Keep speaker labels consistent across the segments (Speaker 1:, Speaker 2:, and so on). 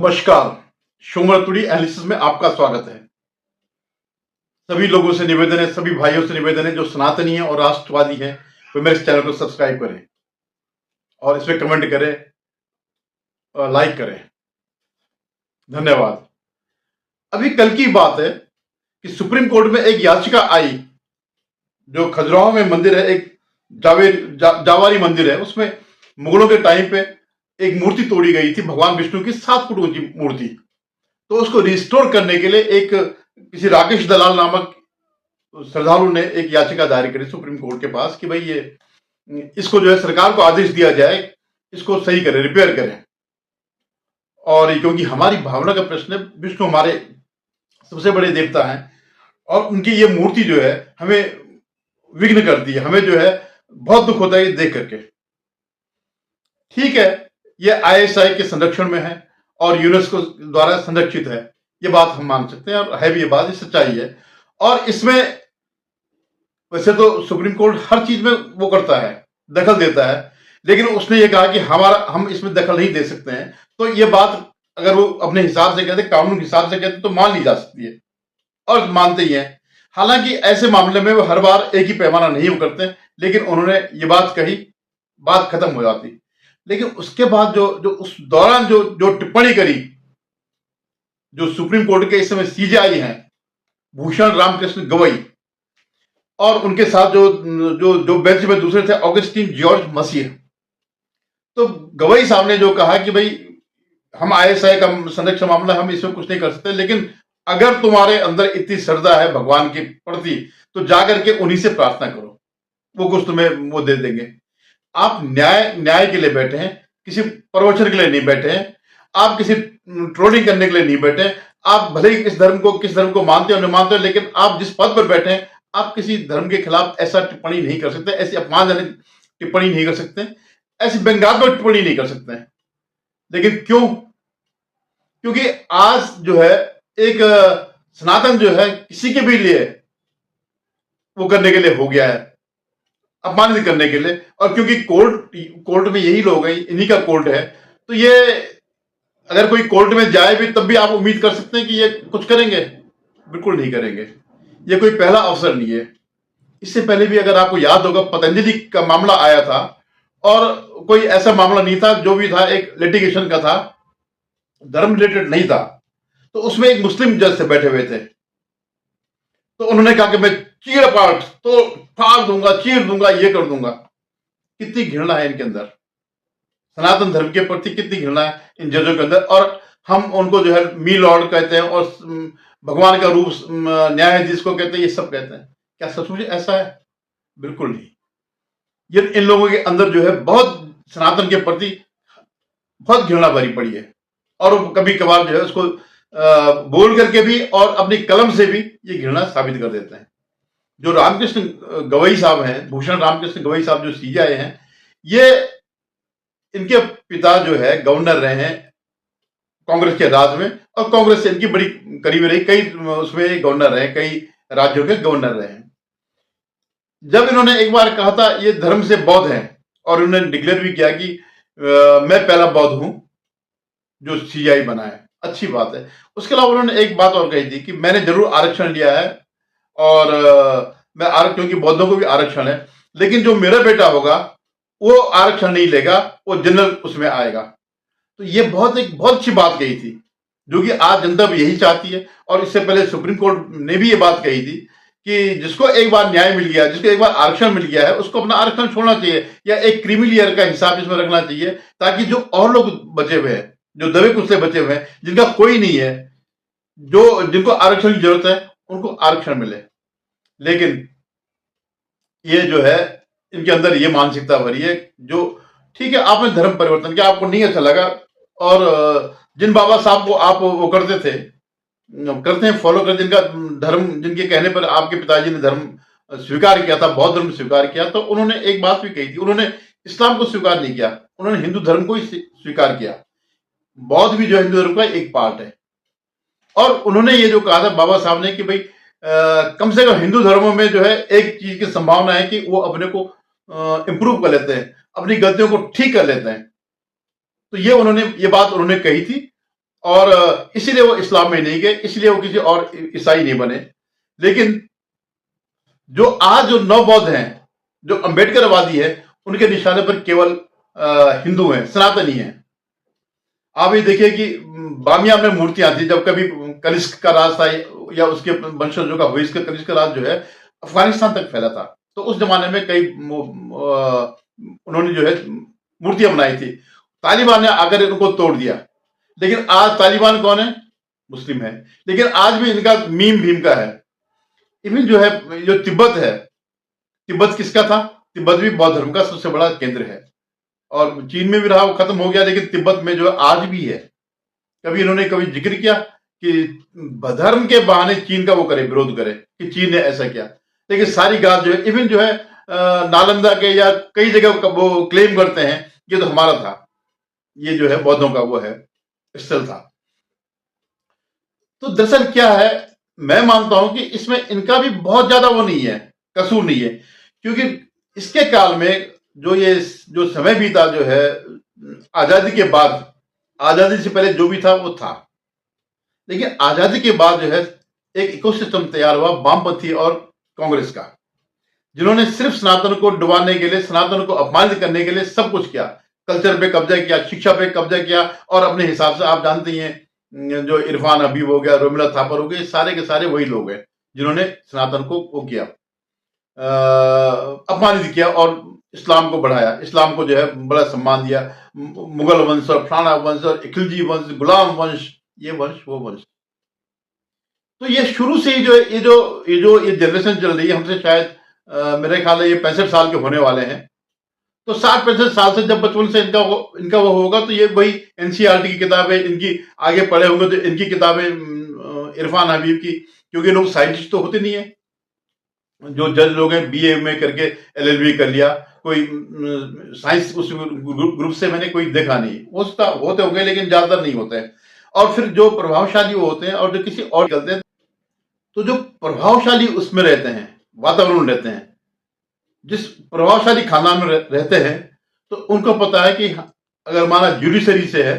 Speaker 1: नमस्कार। शोमरतुड़ी एनालिसिस में आपका स्वागत है। सभी लोगों से निवेदन है, सभी भाइयों से निवेदन है जो सनातनी है और राष्ट्रवादी है, वो मेरे इस चैनल को सब्सक्राइब करें और इसमें कमेंट करें और लाइक करें। धन्यवाद। अभी कल की बात है कि सुप्रीम कोर्ट में एक याचिका आई, जो खजुराहो में मंदिर है, एक जावारी मंदिर है, उसमें मुगलों के टाइम पे एक मूर्ति तोड़ी गई थी, भगवान विष्णु की 7 फुट ऊंची मूर्ति। तो उसको रिस्टोर करने के लिए एक किसी राकेश दलाल नामक श्रद्धालु ने एक याचिका दायर करी सुप्रीम कोर्ट के पास कि भाई ये इसको जो है सरकार को आदेश दिया जाए, इसको सही करे, रिपेयर करें। और क्योंकि हमारी भावना का प्रश्न है, विष्णु हमारे सबसे बड़े देवता हैं और उनकी ये मूर्ति जो है हमें विघ्न करती है, हमें जो है बहुत दुख होता है ये देख करके। ठीक है, ये आईएसआई के संरक्षण में है और यूनेस्को द्वारा संरक्षित है, ये बात हम मान सकते हैं और है भी, ये बात सच्चाई है। और इसमें वैसे तो सुप्रीम कोर्ट हर चीज में वो करता है, दखल देता है, लेकिन उसने ये कहा कि हम इसमें दखल नहीं दे सकते हैं। तो ये बात अगर वो अपने हिसाब से कहते, कानून के हिसाब से कहते, तो मान ली जा सकती है और मानते ही हैं। हालांकि ऐसे मामले में वो हर बार एक ही पैमाना नहीं करते, लेकिन उन्होंने ये बात कही, बात खत्म हो जाती। लेकिन उसके बाद जो उस दौरान जो टिप्पणी करी, जो सुप्रीम कोर्ट के इस समय सीजेआई हैं भूषण रामकृष्ण गवई, और उनके साथ जो बेंच में दूसरे थे ऑगस्टिन जॉर्ज मसीह, तो गवई साहब ने जो कहा कि भाई हम आईएसआई का संरक्षण मामला, हम इसमें कुछ नहीं कर सकते, लेकिन अगर तुम्हारे अंदर इतनी श्रद्धा है भगवान के प्रति तो जाकर के उन्हीं से प्रार्थना करो, वो कुछ तुम्हें वो दे देंगे। आप न्याय के लिए बैठे हैं, किसी प्रवचन के लिए नहीं बैठे हैं, आप किसी ट्रोलिंग करने के लिए नहीं बैठे हैं। आप भले ही किस धर्म को मानते हो नहीं मानते हो, लेकिन आप जिस पद पर बैठे हैं आप किसी धर्म के खिलाफ ऐसा टिप्पणी नहीं कर सकते, ऐसी अपमानजनक टिप्पणी नहीं कर सकते, ऐसी व्यंग्यात्मक टिप्पणी नहीं कर सकते हैं। लेकिन क्यों? क्योंकि आज जो है एक सनातन जो है किसी के भी लिए वो करने के लिए हो गया है, अपमानित करने के लिए। और क्योंकि कोर्ट में यही लोग हैं, इन्हीं का कोर्ट है, तो ये अगर कोई कोर्ट में जाए भी तब भी आप उम्मीद कर सकते हैं कि ये कुछ करेंगे? बिल्कुल नहीं करेंगे। ये कोई पहला अवसर नहीं है। इससे पहले भी अगर आपको याद होगा पतंजलि का मामला आया था और कोई ऐसा मामला नहीं था, जो भी था एक लिटिगेशन का था, धर्म रिलेटेड नहीं था। तो उसमें एक मुस्लिम जज से बैठे हुए थे, तो उन्होंने कहा कि मैं चीर-फाड़ तो फाड़ दूंगा, चीर दूंगा, ये कर दूंगा। कितनी घृणा है इनके अंदर, सनातन धर्म के प्रति कितनी घृणा है इन जजों के अंदर। और हम उनको जो है मी लॉर्ड कहते हैं और भगवान का रूप न्यायाधीश को कहते हैं, ये सब कहते हैं। क्या सचमुच ऐसा है? बिल्कुल नहीं। ये इन लोगों के अंदर जो है बहुत सनातन के प्रति बहुत घृणा भरी पड़ी है और वो कभी कभार जो है उसको बोल करके भी और अपनी कलम से भी ये घृणा साबित कर देते हैं। जो रामकृष्ण गवई साहब हैं, भूषण रामकृष्ण गवई साहब जो सीजेआई हैं, ये इनके पिता जो है गवर्नर रहे हैं कांग्रेस के राज में और कांग्रेस से इनकी बड़ी करीबी रही, कई उसमें गवर्नर रहे, कई राज्यों के गवर्नर रहे हैं। जब इन्होंने एक बार कहा था ये धर्म से बौद्ध हैं और उन्होंने डिक्लेयर भी किया कि मैं पहला बौद्ध हूं जो सीजेआई बना है, अच्छी बात है। उसके अलावा उन्होंने एक बात और कही थी कि मैंने जरूर आरक्षण लिया है और मैं क्योंकि बौद्धों को भी आरक्षण है, लेकिन जो मेरा बेटा होगा वो आरक्षण नहीं लेगा, वो जनरल उसमें आएगा। तो ये बहुत अच्छी बात कही थी, जो कि आज जनता भी यही चाहती है। और इससे पहले सुप्रीम कोर्ट ने भी ये बात कही थी कि जिसको एक बार न्याय मिल गया, जिसको एक बार आरक्षण मिल गया है, उसको अपना आरक्षण छोड़ना चाहिए या एक क्रीमी लेयर का हिसाब इसमें रखना चाहिए, ताकि जो और लोग बचे हुए हैं, जो दबे कुचले बचे हुए हैं, जिनका कोई नहीं है, जिनको आरक्षण की जरूरत है, उनको आरक्षण मिले। लेकिन ये जो है इनके अंदर ये मानसिकता भरी है, जो ठीक है आपने धर्म परिवर्तन किया, आपको नहीं अच्छा लगा, और जिन बाबा साहब को आप वो करते हैं, फॉलो करते, जिनका धर्म, जिनके कहने पर आपके पिताजी ने धर्म स्वीकार किया था, बौद्ध धर्म स्वीकार किया, तो उन्होंने एक बात भी कही थी, उन्होंने इस्लाम को स्वीकार नहीं किया, उन्होंने हिंदू धर्म को ही स्वीकार किया। बौद्ध भी जो है हिंदू धर्म का एक पार्ट है। और उन्होंने ये जो कहा था बाबा साहब ने कि भाई कम से कम हिंदू धर्मों में जो है एक चीज की संभावना है कि वो अपने को इंप्रूव कर लेते हैं, अपनी गलतियों को ठीक कर लेते हैं। तो ये बात उन्होंने कही थी और इसीलिए वो इस्लाम में नहीं गए, इसलिए वो किसी और ईसाई नहीं बने। लेकिन जो आज जो नवबौद्ध हैं, जो अंबेडकरवादी है, उनके निशाने पर केवल हिंदू हैं, सनातनी हैं। आप ये देखिए कि बामिया में मूर्तियां थी, जब कभी कनिष्क का राज था या उसके वंशजों का हुई, इसका कनिष्क का राज जो है अफगानिस्तान तक फैला था। तो उस जमाने में कई उन्होंने जो है मूर्तियां बनाई थी। तालिबान ने आकर इनको तोड़ दिया। लेकिन आज तालिबान कौन है? मुस्लिम है। लेकिन आज भी इनका मीम भीम का है। इवन जो है, जो तिब्बत है, तिब्बत किसका था? तिब्बत भी बौद्ध धर्म का सबसे बड़ा केंद्र है, और चीन में भी रहा, वो खत्म हो गया। लेकिन तिब्बत में जो है आज भी है। कभी इन्होंने कभी जिक्र किया कि धर्म के बहाने चीन का वो करे, विरोध करे कि चीन ने ऐसा किया। लेकिन सारी बात जो है, इवन जो है नालंदा के या कई जगह वो क्लेम करते हैं ये तो हमारा था, ये जो है बौद्धों का वो है स्थल था। तो दरअसल क्या है, मैं मानता हूं कि इसमें इनका भी बहुत ज्यादा वो नहीं है, कसूर नहीं है। क्योंकि इसके काल में जो समय बीता जो है आजादी के बाद, आजादी से पहले जो भी था वो था। लेकिन आजादी के बाद जो है एक इकोसिस्टम तैयार हुआ वामपंथी और कांग्रेस का, जिन्होंने सिर्फ सनातन को डुबाने के लिए, सनातन को अपमानित करने के लिए सब कुछ किया। कल्चर पे कब्जा किया, शिक्षा पे कब्जा किया, और अपने हिसाब से आप जानते ही हैं जो इरफान हबीब हो गया, रोमिला थापर हो गए, सारे के सारे वही लोग हैं जिन्होंने सनातन को वो किया, अपमानित किया और इस्लाम को बढ़ाया। इस्लाम को जो है बड़ा सम्मान दिया। मुगल वंश और फलाना वंश और खिलजी वंश, गुलाम वंश, ये वंश वो वंश। तो ये शुरू से ही जो है, ये जनरेशन चल रही है हमसे, शायद मेरे ख्याल है ये 65 साल के होने वाले हैं। तो 60-65 साल से जब बचपन से इनका वो होगा, तो ये वही एनसीईआरटी की किताबें इनकी आगे पढ़े होंगे, तो इनकी किताबें इरफान हबीब की, क्योंकि लोग साइंटिस्ट तो होते नहीं है। जो जज लोग हैं बीए में करके एलएलबी कर लिया, कोई साइंस उस ग्रुप से मैंने कोई देखा नहीं। होते होंगे लेकिन ज्यादातर नहीं होते हैं। और फिर जो प्रभावशाली वो होते हैं और जो किसी और चलते हैं, तो जो प्रभावशाली उसमें रहते हैं, वातावरण रहते हैं, जिस प्रभावशाली खानदान में रहते हैं, तो उनको पता है कि अगर माना जुडिशरी से है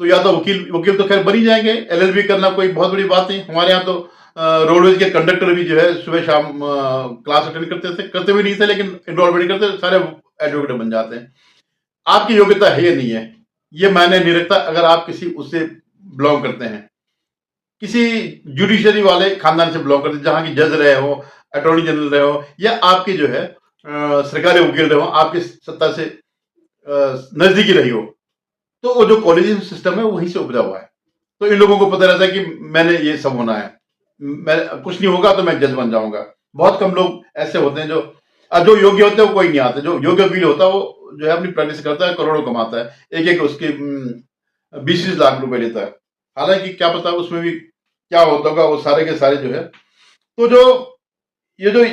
Speaker 1: तो या तो वकील तो खैर बन ही जाएंगे। एलएलबी करना कोई बहुत बड़ी बात नहीं। हमारे यहाँ तो रोडवेज के कंडक्टर भी जो है सुबह शाम क्लास अटेंड करते भी नहीं थे, लेकिन इनरोलमेंट करते सारे एडवोकेट बन जाते हैं। आपकी योग्यता है या नहीं है ये मायने नहीं रखता, अगर आप किसी उससे बिलोंग करते हैं, किसी जुडिशरी वाले खानदान से बिलोंग करते हैं, जहां की जज रहे हो, अटॉर्नी जनरल रहे हो, या आपके जो है सरकारी वकील रहे हो, आपकी सत्ता से नजदीकी रही हो, तो वो जो कॉलेज सिस्टम है वहीं से उपजा हुआ है। तो इन लोगों को पता रहता है कि मैंने ये सब होना है, मैं कुछ नहीं होगा तो मैं जज बन जाऊंगा। बहुत कम लोग ऐसे होते हैं जो योग्य होते हैं, वो कोई नहीं आते। जो योग्य वकील होता है वो जो है अपनी प्रैक्टिस करता है, करोड़ों कमाता है, एक एक उसके 20-20 लाख रुपए लेता है। हालांकि क्या पता उसमें भी क्या होता होगा, वो सारे के सारे जो है। तो ये जो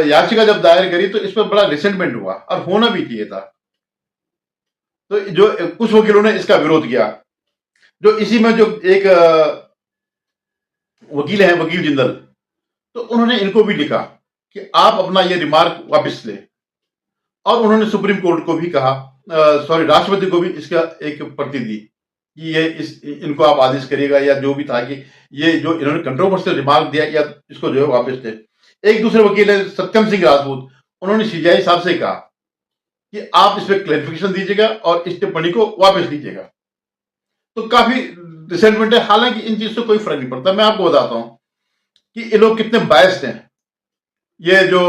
Speaker 1: याचिका जब दायर करी तो इस पर बड़ा रिसेंटमेंट हुआ, और होना भी चाहिए था। तो जो कुछ वकीलों ने इसका विरोध किया, जो इसी में जो एक वकील है, वकील जिंदल, तो उन्होंने इनको भी लिखा कि आप अपना ये रिमार्क वापस लें। और उन्होंने सुप्रीम कोर्ट को भी कहा, राष्ट्रपति को भी इसका एक प्रति दी कि ये इनको आप आदेश करिएगा, या जो भी था कि ये जो इन्होंने कंट्रोवर्शियल रिमार्क दिया, या इसको जो है वापस ले। एक दूसरे वकील है सत्यम सिंह राजपूत, उन्होंने सीजीआई साहब से कहा कि आप इस पर क्लैरिफिकेशन दीजिएगा और इस टिप्पणी को वापस लीजिएगा। तो काफी रिसेंटमेंट है। हालांकि इन चीज से कोई फर्क नहीं पड़ता। मैं आपको बताता हूं कि ये लोग कितने बायस्ड हैं। ये जो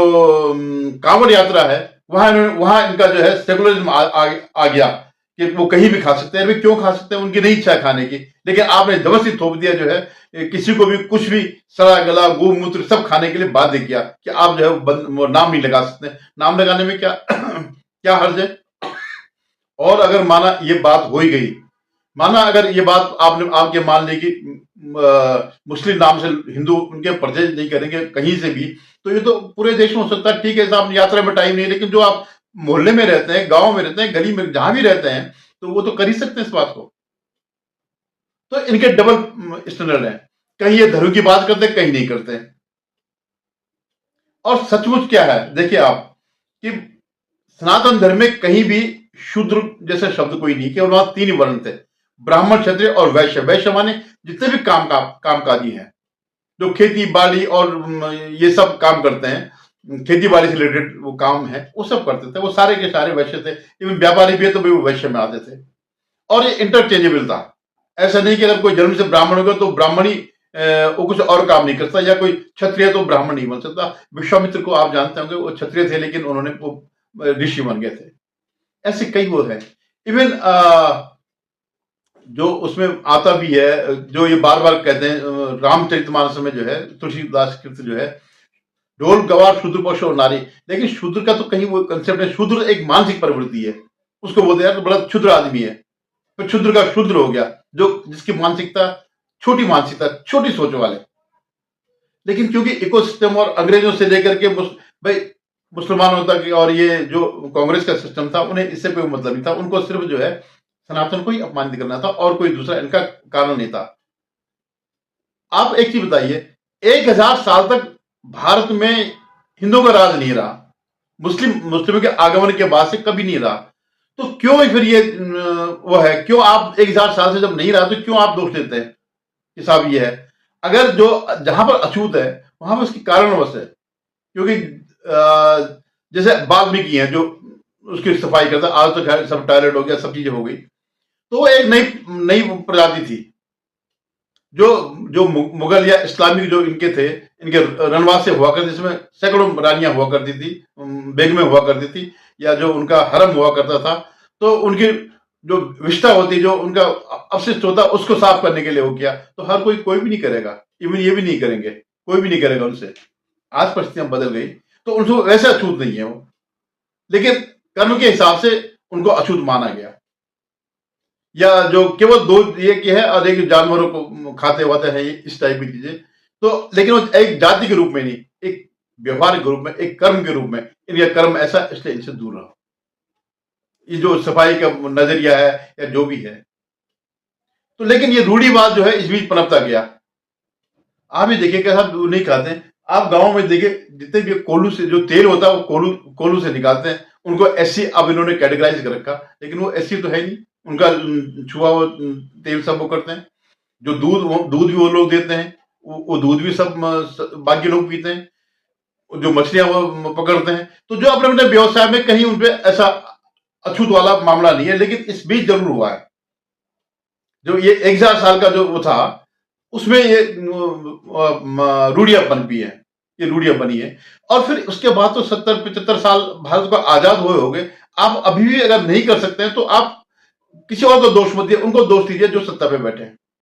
Speaker 1: कांवड़ यात्रा है, वहां इनका जो है सेकुलरिज्म आ गया कि वो कहीं भी खा सकते हैं। वे क्यों खा सकते हैं? उनकी नहीं इच्छा खाने की, लेकिन आपने जबरदस्ती थोप दिया जो है किसी को भी कुछ भी सड़ा गला गोमूत्र सब खाने के लिए बाध्य किया कि आप जो है नाम नहीं लगा सकते। नाम लगाने में क्या क्या हर्ज है? और अगर माना ये बात हो ही गई, माना अगर ये बात आपके मान ली कि मुस्लिम नाम से हिंदू उनके परचेज नहीं करेंगे कहीं से भी, तो ये तो पूरे देश में हो सकता है। ठीक है, साहब यात्रा में टाइम नहीं है, लेकिन जो आप मोहल्ले में रहते हैं, गांव में रहते हैं, गली में जहां भी रहते हैं, तो वो तो कर ही सकते हैं इस बात को। तो इनके डबल स्टैंडर्ड है, कहीं ये धर्म की बात करते हैं, कहीं नहीं करते। और सचमुच क्या है, देखिए आप कि सनातन धर्म में कहीं भी शूद्र जैसे शब्द कोई नहीं, केवल वहां 3 वर्ण थे। ब्राह्मण, क्षत्रिय और वैश्य। वैश्य माने जितने भी कामकाजी हैं, जो खेती बाड़ी और ये सब काम करते हैं, खेती बाड़ी से रिलेटेड वो काम है, वो सब करते थे, वो सारे के सारे वैश्य थे। इवन व्यापारी भी है तो भी वो वैश्य में आते थे। और ये इंटरचेंजेबल था। ऐसा नहीं कि अगर कोई जन्म से ब्राह्मण होगा तो ब्राह्मण ही वो कुछ और काम नहीं कर सकता, या कोई क्षत्रिय तो ब्राह्मण नहीं बन सकता। विश्वामित्र को आप जानते होंगे, वो क्षत्रिय थे लेकिन उन्होंने वो ऋषि बन गए थे। ऐसे कई वो है। इवन जो उसमें आता भी है, जो ये बार बार कहते हैं रामचरितमानस में जो है, तुलसीदास कृत जो है, ढोल गवार शूद्र पशु और नारी। लेकिन शूद्र का तो कहीं वो कंसेप्ट है, शूद्र एक मानसिक प्रवृत्ति है, उसको बोलते हैं यार तो बड़ा क्षुद्र आदमी है, तो क्षुद्र का शूद्र हो गया, जो जिसकी मानसिकता छोटी सोच वाले। लेकिन क्योंकि इकोसिस्टम और अंग्रेजों से लेकर के भाई मुसलमानों तक और ये जो कांग्रेस का सिस्टम था, उन्हें इससे कोई मतलब नहीं था। उनको सिर्फ जो है सनातन को ही अपमानित करना था और कोई दूसरा इनका कारण नहीं था। आप एक चीज बताइए, 1000 साल तक भारत में हिंदुओं का राज नहीं रहा, मुस्लिमों के आगमन के बाद से कभी नहीं रहा। तो क्यों फिर ये वो है, क्यों आप 1000 साल से जब नहीं रहा तो क्यों आप दोष देते हैं? हिसाब ये है, अगर जो जहां पर अछूत है वहां पर उसकी कारणवश है। क्योंकि जैसे वाल्मीकि है जो उसकी सफाई करता, आज तो खैर सब टॉयलेट हो गया, सब चीजें हो गई, तो वो एक नई प्रजाति थी। जो जो मुगल या इस्लामिक जो इनके थे, इनके रणवास से हुआ करते, जिसमें सैकड़ों रानियां हुआ करती थी, बेगमें हुआ करती थी, या जो उनका हरम हुआ करता था, तो उनकी जो विष्ठा होती, जो उनका अपशिष्ट होता, उसको साफ करने के लिए हो किया। तो हर कोई भी नहीं करेगा, इवन ये भी नहीं करेंगे, कोई भी नहीं करेगा उनसे। आज परिस्थितियां बदल गई तो उनको वैसे अछूत नहीं है वो, लेकिन कर्म के हिसाब से उनको अछूत माना गया। या जो केवल दो ये की है और एक जानवरों को खाते वाते हैं, इस टाइप की चीजें। तो लेकिन वो एक जाति के रूप में नहीं, एक व्यवहार के रूप में, एक कर्म के रूप में, इनका कर्म ऐसा, इसलिए इनसे दूर रहो। ये जो सफाई का नजरिया है या जो भी है, तो लेकिन ये रूढ़िवाद जो है इस बीच पनपता गया। आप ये देखिए कैसा नहीं खाते हैं। आप गांव में देखिए, जितने भी कोल्हू से जो तेल होता है वो कोल्हू से निकालते हैं। उनको एससी अब इन्होंने कैटेगराइज कर रखा, लेकिन वो एससी तो है नहीं। उनका छुआ हुआ तेल सब वो करते हैं। जो दूध भी वो लोग देते हैं, वो दूध भी सब बाकी लोग पीते हैं। जो मछलियां वो पकड़ते हैं। तो जो अपने अपने व्यवसाय में कहीं उनपे ऐसा अछूत वाला मामला नहीं है, लेकिन इस बीच जरूर हुआ है। जो ये 1000 साल का जो वो था, उसमें ये रूढ़ियां पनपी है, ये रूढ़ियां बनी है। और फिर उसके बाद तो 70-75 साल भारत को आजाद हुए हो गए। आप अभी भी अगर नहीं कर सकते हैं तो आप किसी और को दोष मत दिए, उनको दोष दीजिए जो सत्ता पे बैठे हैं।